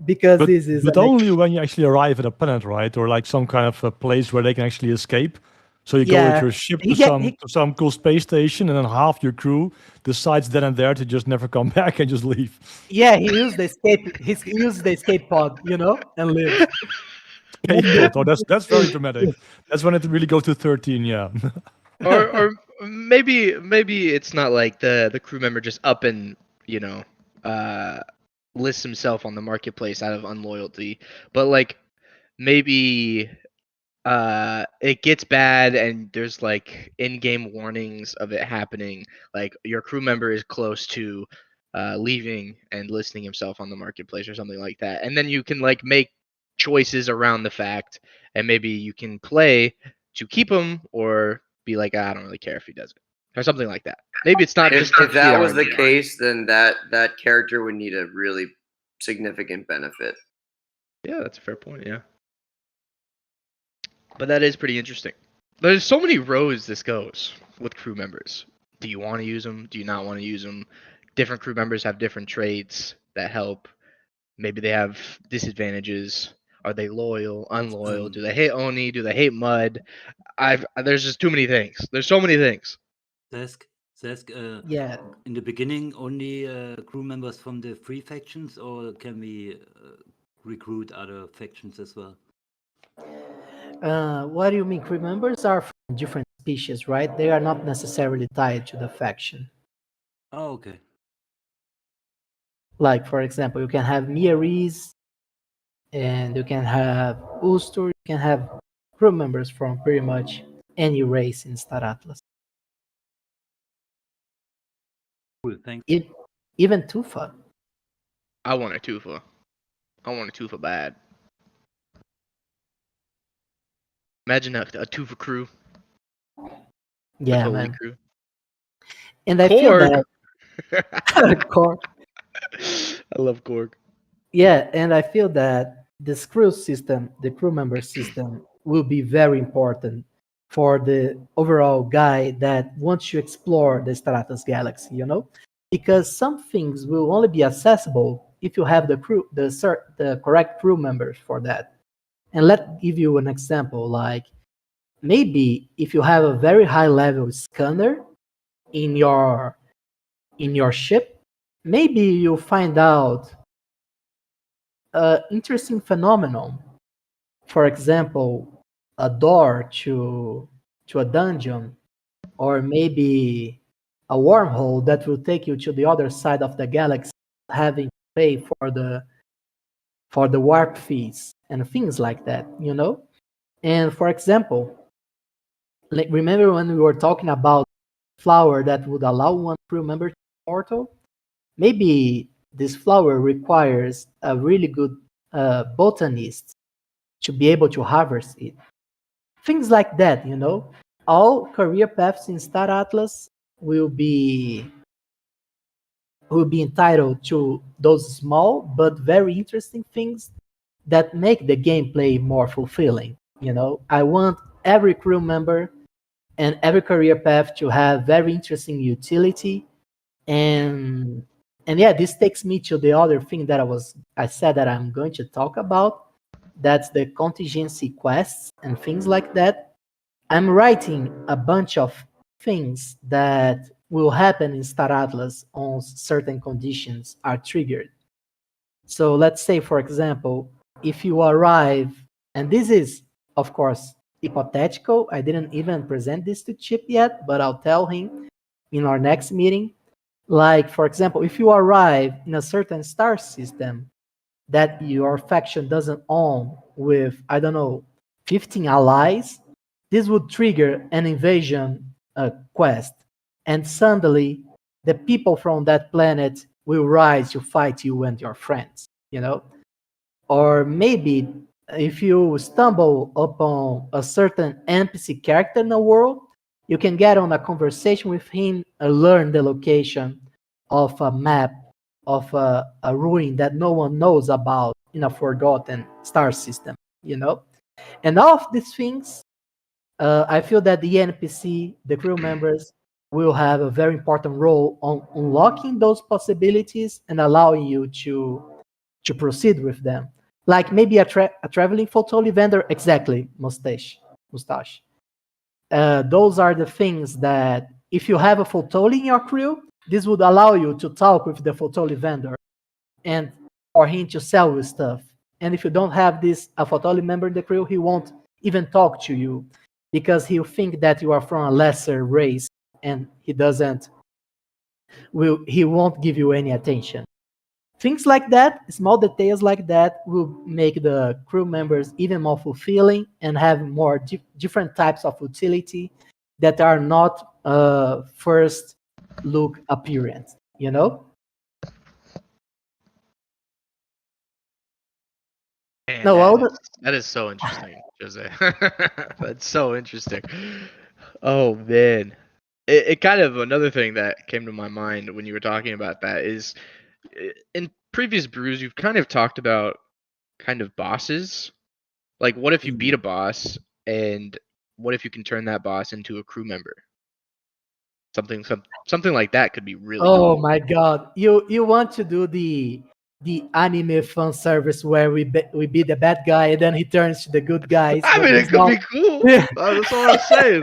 Because this is But only when you actually arrive at a planet, right? Or like some kind of a place where they can actually escape. So you go with your ship to some cool space station, and then half your crew decides then and there to just never come back and just leave. Yeah, he used the escape. He used the escape pod, and lives. Escape pod. Oh, that's very dramatic. That's when it really goes to 13. Yeah. or maybe it's not like the crew member just up and lists himself on the marketplace out of unloyalty, but like maybe it gets bad and there's like in-game warnings of it happening, like your crew member is close to leaving and listing himself on the marketplace or something like that, and then you can like make choices around the fact, and maybe you can play to keep him or be like, I don't really care if he does it or something like that. Maybe it's not just If that was the RNG. case, then that character would need a really significant benefit. Yeah, that's a fair point. Yeah, but that is pretty interesting. There's so many roads this goes with crew members. Do you want to use them? Do you not want to use them? Different crew members have different traits that help. Maybe they have disadvantages. Are they loyal, unloyal? Do they hate Oni? Do they hate Mud? There's just too many things. There's so many things. Zesk, yeah. In the beginning, only crew members from the free factions, or can we recruit other factions as well? What do you mean? Crew members are from different species, right? They are not necessarily tied to the faction. Oh, okay. Like, for example, you can have Miaris, and you can have Ustur, you can have crew members from pretty much any race in Star Atlas. Cool, thanks. Even Tufa. I want a Tufa. I want a Tufa bad. Imagine a Tufa crew. Yeah, man. Crew. And I feel that Korg. I love Korg. Yeah, and I feel that the crew system, the crew member system, will be very important for the overall guy that wants to explore the Stratos galaxy, because some things will only be accessible if you have the correct crew members for that. And let's give you an example, like maybe if you have a very high level scanner in your ship, maybe you'll find out an interesting phenomenon. For example, a door to a dungeon, or maybe a wormhole that will take you to the other side of the galaxy, having to pay for the warp fees and things like that, And for example, remember when we were talking about flower that would allow one crew member to be immortal? Maybe this flower requires a really good botanist to be able to harvest it. Things like that, All career paths in Star Atlas will be entitled to those small but very interesting things that make the gameplay more fulfilling. I want every crew member and every career path to have very interesting utility, and yeah, this takes me to the other thing that I said that I'm going to talk about. That's the contingency quests and things like that. I'm writing a bunch of things that will happen in Star Atlas on certain conditions are triggered. So let's say, for example, if you arrive, and this is, of course, hypothetical. I didn't even present this to Chip yet, but I'll tell him in our next meeting. Like, for example, if you arrive in a certain star system that your faction doesn't own with, I don't know, 15 allies, this would trigger an invasion quest. And suddenly, the people from that planet will rise to fight you and your friends, or maybe if you stumble upon a certain NPC character in the world, you can get on a conversation with him and learn the location of a map of a ruin that no one knows about in a forgotten star system, you know? And all of these things, I feel that the NPC, the crew members, will have a very important role on unlocking those possibilities and allowing you to proceed with them. Like maybe a traveling photoli vendor, exactly, mustache. Those are the things that if you have a photoli in your crew, this would allow you to talk with the photoli vendor and for him to sell you stuff. And if you don't have this a photoli member in the crew, he won't even talk to you because he'll think that you are from a lesser race and he won't give you any attention. Things like that, small details like that, will make the crew members even more fulfilling and have more different types of utility that are not first look appearance, you know? Man, No, all the, that is so interesting, Jose. That's so interesting. Oh man, it kind of another thing that came to my mind when you were talking about that is in previous brews you've kind of talked about kind of bosses. Like, what if you beat a boss, and what if you can turn that boss into a crew member? Something like that could be really oh cool. my god, you want to do the anime fan service where we beat the bad guy and then he turns to the good guys, I but mean, it he's could not. be cool. That's all I'm saying.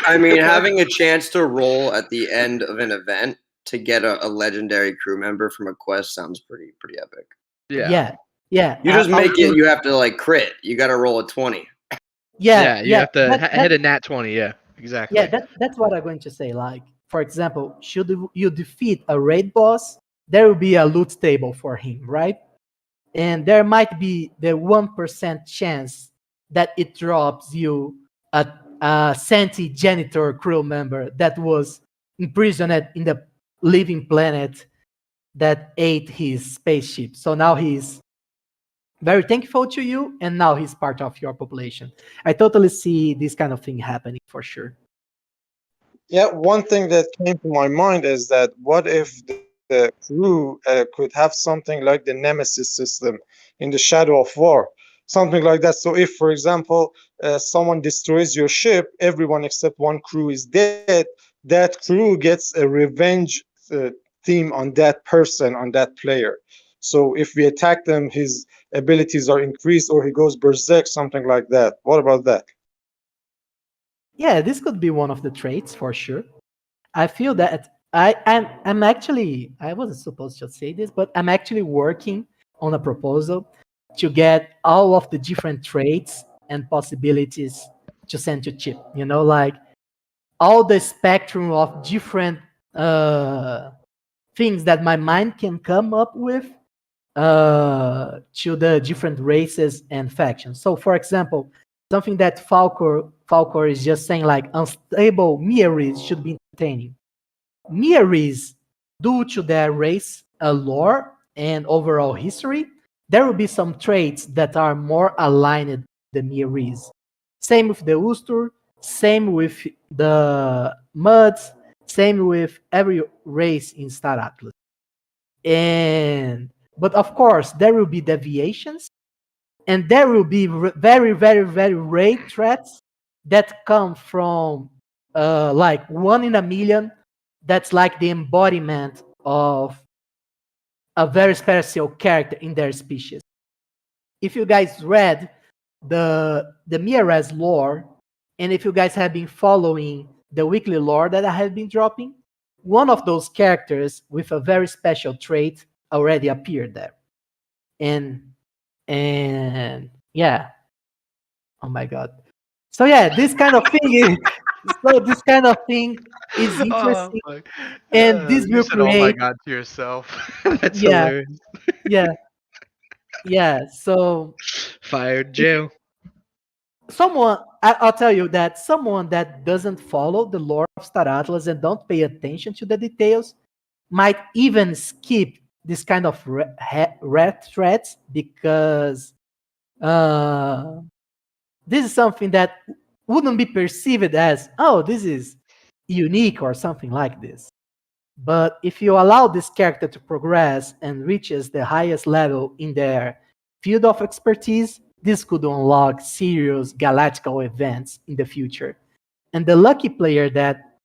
I mean, having a chance to roll at the end of an event to get a legendary crew member from a quest sounds pretty epic. Yeah. Yeah. You just I make would it. say- You have to like crit. You got to roll a 20. Yeah, you have to That, hit a nat 20. Yeah, exactly. that's what I'm going to say. Like, for example, should you defeat a raid boss, there will be a loot table for him, right? And there might be the 1% chance that it drops you a sentient janitor crew member that was imprisoned in the living planet that ate his spaceship. So now he's very thankful to you, and now he's part of your population. I totally see this kind of thing happening for sure. Yeah, one thing that came to my mind is that what if the crew could have something like the Nemesis system in the Shadow of War, something like that. So if, for example, someone destroys your ship, everyone except one crew is dead. That crew gets a revenge uh, theme on that person, on that player. So if we attack them, his abilities are increased, or he goes berserk, something like that. What about that? Yeah, this could be one of the traits for sure. I feel that I'm actually, I wasn't supposed to say this, but I'm actually working on a proposal to get all of the different traits and possibilities to send to chip. You know, like all the spectrum of different things that my mind can come up with to the different races and factions. So, for example, something that Falcor is just saying, like unstable Miaris should be entertaining. Miaris, due to their race lore and overall history, there will be some traits that are more aligned with the Miaris. Same with the Ustur, same with the Muds, same with every race in Star Atlas. And but of course there will be deviations, and there will be very rare threats that come from like 1 in a million. That's like the embodiment of a very special character in their species. If you guys read the Miraz lore, and if you guys have been following the weekly lore that I have been dropping, one of those characters with a very special trait already appeared there. And yeah, oh my god. So yeah, this kind of thing is so this kind of thing is Oh interesting, my! and this You will said, "Oh my create God" to yourself. That's yeah, hilarious. yeah, yeah. So Fired if jail. I'll tell you that someone that doesn't follow the lore of Star Atlas and don't pay attention to the details might even skip this kind of red threads because uh, this is something that wouldn't be perceived as, oh, this is unique or something like this. But if you allow this character to progress and reaches the highest level in their field of expertise, this could unlock serious galactical events in the future. And the lucky player that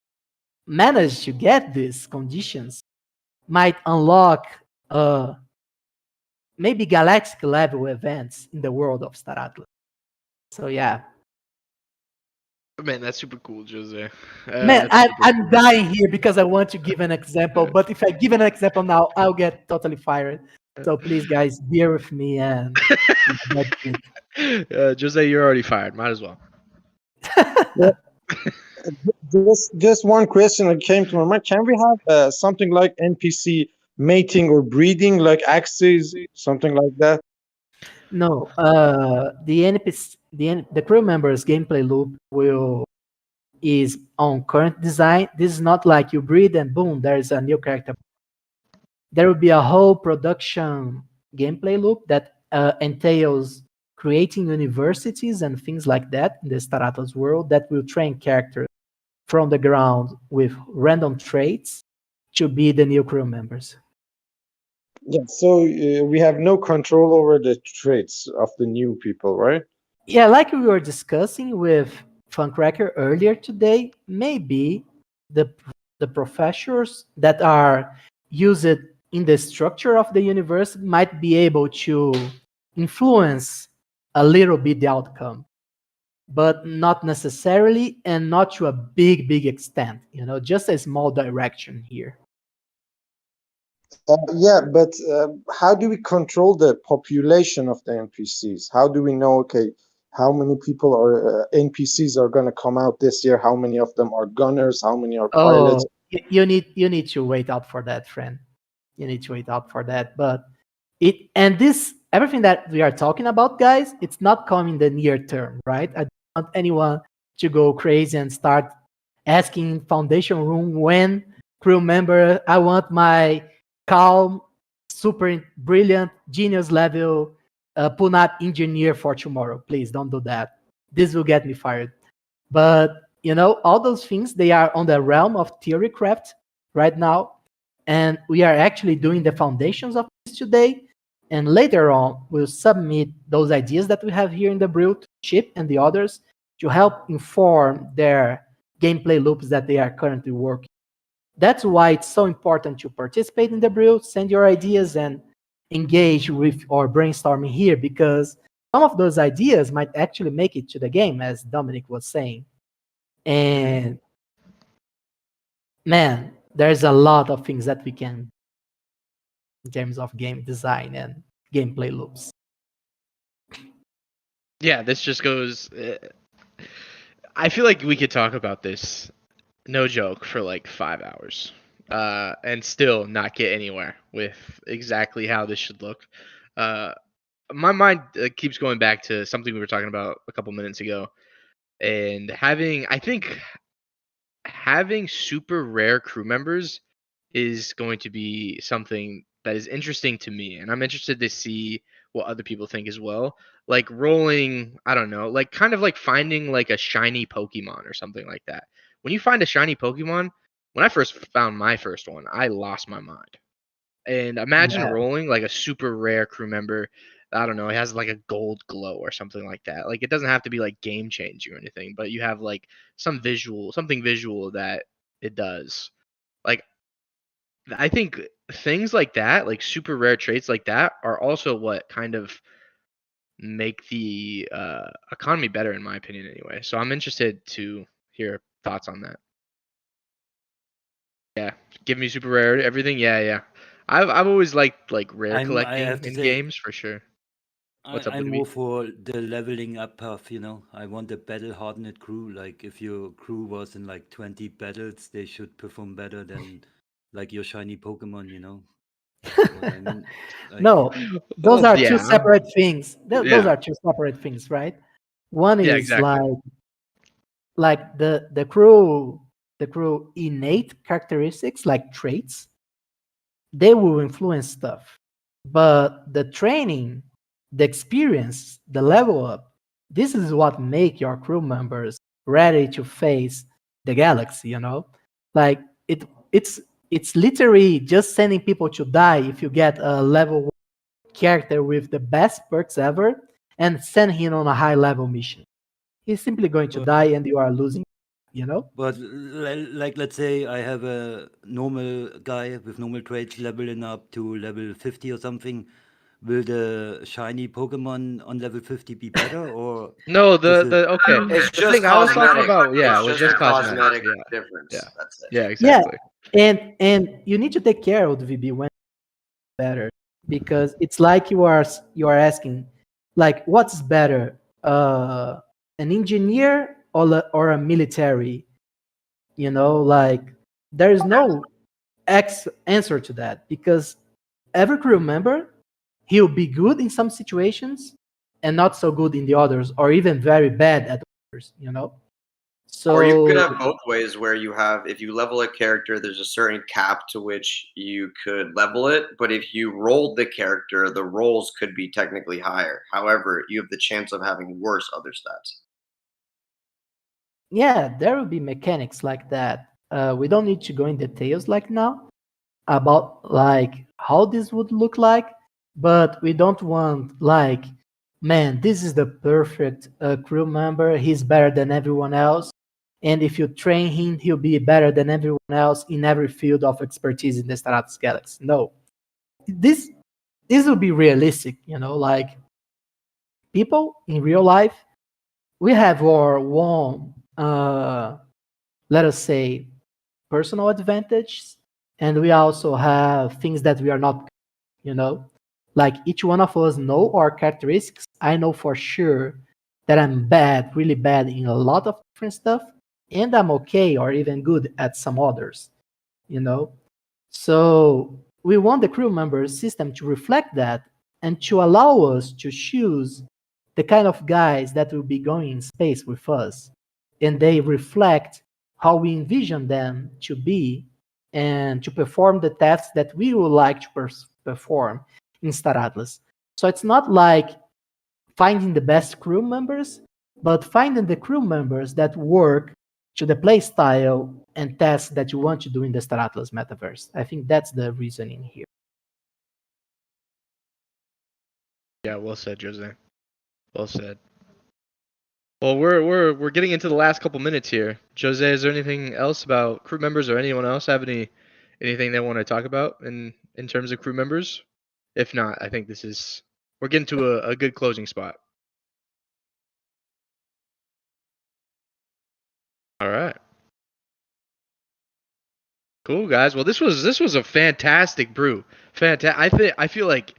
managed to get these conditions might unlock maybe galactic level events in the world of Star Atlas. So yeah. Man, that's super cool, Jose. Man, That's super I'm cool. dying here because I want to give an example, but if I give an example now, I'll get totally fired. So please, guys, bear with me and that's it. Jose, you're already fired. Might as well. Yeah, just one question that came to my mind. Can we have something like NPC mating or breeding, like axes, something like that? No, the NPC, the crew members gameplay loop is on current design. This is not like you breed and boom, there's a new character. There will be a whole production gameplay loop that entails creating universities and things like that in the Star Atlas world that will train characters from the ground with random traits to be the new crew members. Yeah, so we have no control over the traits of the new people, right? Yeah, like we were discussing with Funcracker earlier today, maybe the the professors that are used in the structure of the universe might be able to influence a little bit the outcome, but not necessarily and not to a big extent. Just a small direction here. Yeah, but how do we control the population of the NPCs? How do we know, okay, how many people are NPCs are going to come out this year? How many of them are gunners? How many are pilots? Oh, you need to wait out for that, friend. You need to wait out for that. But this everything that we are talking about, guys, it's not coming in the near term, right? I don't want anyone to go crazy and start asking Foundation Room when crew member, I want my calm, super brilliant, genius level Punat engineer for tomorrow. Please don't do that. This will get me fired. But all those things, they are on the realm of theory craft right now. And we are actually doing the foundations of this today. And later on, we'll submit those ideas that we have here in the brew to Chip and the others to help inform their gameplay loops that they are currently working. That's why it's so important to participate in the brew, send your ideas, and engage with our brainstorming here, because some of those ideas might actually make it to the game, as Dominic was saying. And man, there's a lot of things that we can in terms of game design and gameplay loops. Yeah, this just goes. I feel like we could talk about this, no joke, for like 5 hours, and still not get anywhere with exactly how this should look. My mind keeps going back to something we were talking about a couple minutes ago, and I think having super rare crew members is going to be something that is interesting to me, and I'm interested to see what other people think as well. Like rolling, I don't know, like kind of like finding like a shiny Pokemon or something like that. When you find a shiny Pokemon, when I first found my first one, I lost my mind. And imagine Yeah. rolling like a super rare crew member. I don't know, it has like a gold glow or something like that. Like it doesn't have to be like game changing or anything, but you have like something visual that it does. Like I think things like that, like super rare traits like that, are also what kind of make the economy better, in my opinion, anyway. So I'm interested to hear thoughts on that. Yeah, give me super rare everything. Yeah. I've always liked like rare I have collecting to in say, games for sure. What's up, I'm Ludovic? more for the leveling up path. I want a battle hardened crew. Like if your crew was in like 20 battles, they should perform better than like your shiny Pokemon. You know what I mean? Like No, those Well, are two yeah, separate things. Those yeah, are two separate things, right? One yeah, is exactly. like the crew innate characteristics, like traits, they will influence stuff. But the training, the experience, the level up, this is what make your crew members ready to face the galaxy, you know? Like it's literally just sending people to die if you get a level 1 character with the best perks ever and send him on a high level mission. He's simply going to But die and you are losing, you know? like let's say I have a normal guy with normal traits leveling up to level 50 or something. Will the shiny Pokemon on level 50 be better, or No, is it? okay. It's The just thing I was talking cosmetic. about, yeah, It's was just a just cosmetic. cosmetic Yeah, yeah, difference. That's it. yeah, Yeah, exactly. and you need to take care of the VB when better because it's like you are asking like what's better, an engineer or a military, you know, like there is no answer to that because every crew member, he'll be good in some situations and not so good in the others, or even very bad at others, you know. Or you could So have both ways where you have, if you level a character, there's a certain cap to which you could level it. But if you rolled the character, the rolls could be technically higher. However, you have the chance of having worse other stats. yeah, there will be mechanics like that. We don't need to go in details like now about like how this would look like, but we don't want like, man, this is the perfect crew member. He's better than everyone else, and if you train him, he'll be better than everyone else in every field of expertise in the Stratos Galaxy. No, this this will be realistic. You know, like people in real life, we have our own, let us say, personal advantages, and we also have things that we are not, you know, like each one of us know our characteristics. I know for sure that I'm bad, really bad in a lot of different stuff, and I'm okay or even good at some others, you know. So we want the crew member system to reflect that and to allow us to choose the kind of guys that will be going in space with us, and they reflect how we envision them to be and to perform the tasks that we would like to perform in Star Atlas. So it's not like finding the best crew members, but finding the crew members that work to the play style and tasks that you want to do in the Star Atlas metaverse. I think that's the reasoning here. Yeah, well said, Jose. Well said. Well, we're getting into the last couple minutes here. Jose, is there anything else about crew members or anyone else have anything they want to talk about in terms of crew members? If not, I think we're getting to a good closing spot. All right. Cool, guys. Well, this was a fantastic brew. I feel like,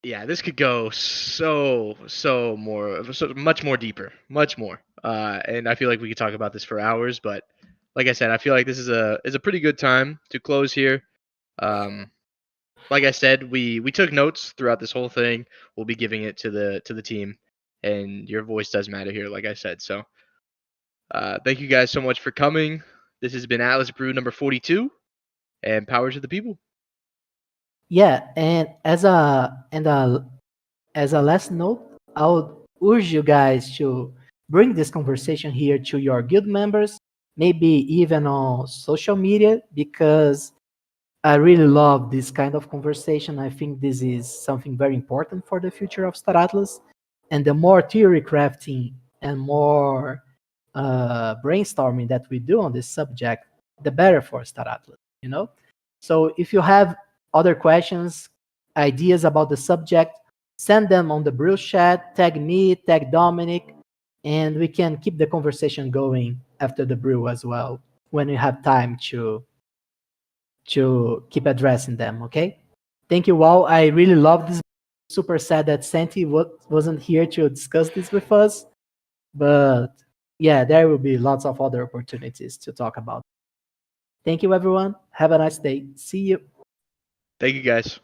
yeah, this could go so much more deeper, much more. And I feel like we could talk about this for hours. But like I said, I feel like this is a pretty good time to close here. Um, like I said, we took notes throughout this whole thing. We'll be giving it to the team, and your voice does matter here, like I said. So, thank you guys so much for coming. This has been Atlas Brew number 42, and power to the people. Yeah, and as a last note, I would urge you guys to bring this conversation here to your guild members, maybe even on social media, because I really love this kind of conversation. I think this is something very important for the future of Star Atlas. And the more theory crafting and more brainstorming that we do on this subject, the better for Star Atlas, you know? So if you have other questions, ideas about the subject, send them on the Brew chat, tag me, tag Dominic, and we can keep the conversation going after the brew as well when you have time to keep addressing them. Okay. Thank you all. I really love this. Super sad that Santi wasn't here to discuss this with us, but yeah, there will be lots of other opportunities to talk about. Thank you, everyone. Have a nice day. See you. Thank you, guys.